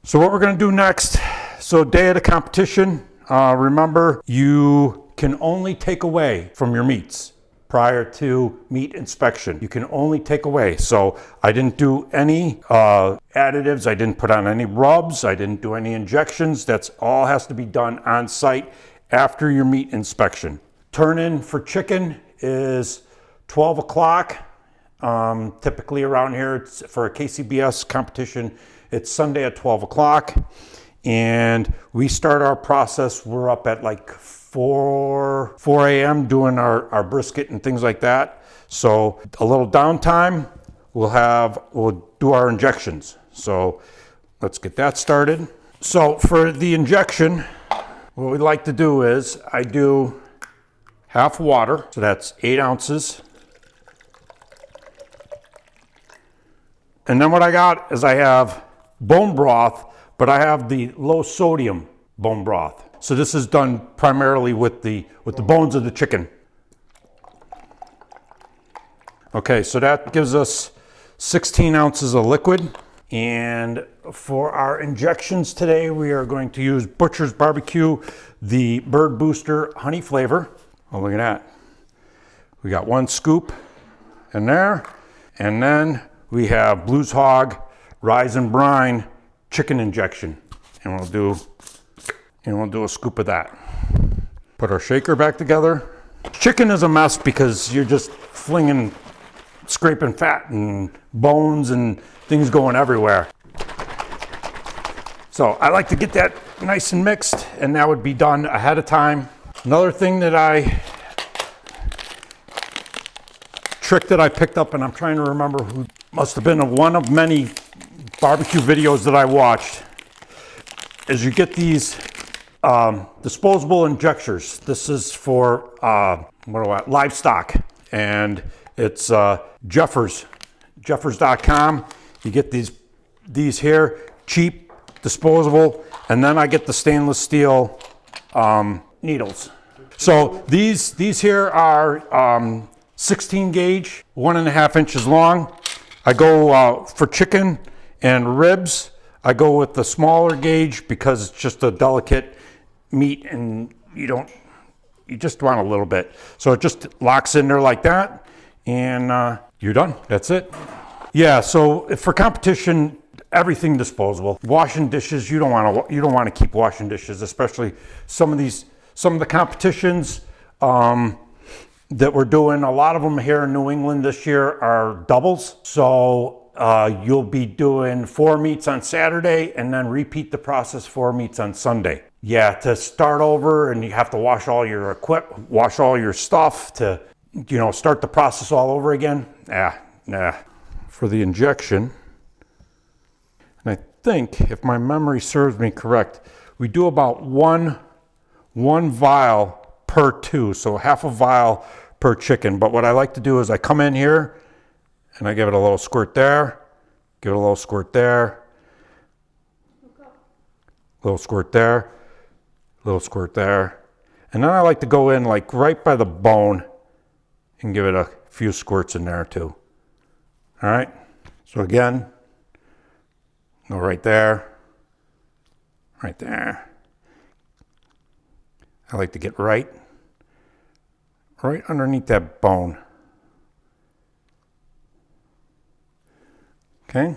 So what we're gonna do next, so day of the competition, remember you can only take away from your meats prior to meat inspection. You can only take away. So I didn't do any additives, I didn't put on any rubs, I didn't do any injections. That's all has to be done on site after your meat inspection. Turn in for chicken is 12 o'clock. Typically around here, it's for a KCBS competition, it's Sunday at 12 o'clock. And we start our process, we're up at like 4 a.m. doing our brisket and things like that. So a little downtime, we'll do our injections. So let's get that started. So for the injection, what we like to do is I do half water, so that's 8 ounces. And then what I got is I have bone broth, but I have the low sodium bone broth. So this is done primarily with the bones of the chicken. Okay, so that gives us 16 ounces of liquid. And for our injections today, we are going to use Butcher's Barbecue, the Bird Booster honey flavor. Oh, look at that. We got 1 scoop in there. And then we have Blues Hog Rise and Brine chicken injection. And we'll do a scoop of that. Put our shaker back together. Chicken is a mess because you're just scraping fat and bones and things going everywhere. So I like to get that nice and mixed, and that would be done ahead of time. Another thing trick that I picked up, and I'm trying to remember who, must have been one of many barbecue videos that I watched, is you get these disposable injectors. This is for livestock, and it's Jeffers.com. You get these here, cheap, disposable, and then I get the stainless steel needles. So these here are 16 gauge, 1.5 inches long. I go for chicken and ribs, I go with the smaller gauge because it's just a delicate meat and you just want a little bit. So it just locks in there like that, and you're done. That's it. Yeah, so for competition, everything disposable. Washing dishes, you don't want to keep washing dishes, especially some of the competitions that we're doing. A lot of them here in New England this year are doubles. So you'll be doing 4 meats on Saturday and then repeat the process 4 meats on Sunday. Yeah, to start over, and you have to wash all your equipment, wash all your stuff to, start the process all over again. Nah. For the injection, and I think if my memory serves me correct, we do about one vial per 2, so half a vial per chicken. But what I like to do is I come in here and I give it a little squirt there, give it a little squirt there, little squirt there, little squirt there. And then I like to go in like right by the bone and give it a few squirts in there too. All right, so again, go right there, right there. I like to get right underneath that bone. Okay.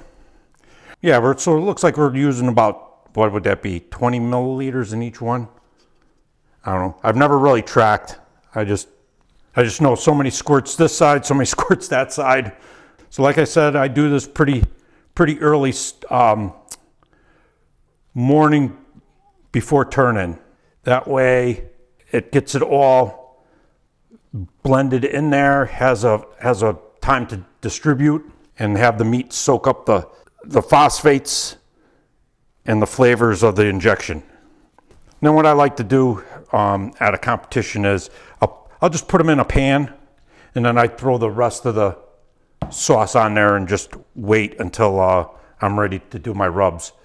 Yeah, so it looks like we're using about, what would that be, 20 milliliters in each one? I don't know. I've never really tracked. I just know so many squirts this side, so many squirts that side. So like I said, I do this pretty early morning before turn-in. That way it gets it all blended in there, has a time to distribute and have the meat soak up the phosphates and the flavors of the injection. Then what I like to do at a competition is I'll just put them in a pan, and then I throw the rest of the sauce on there and just wait until I'm ready to do my rubs.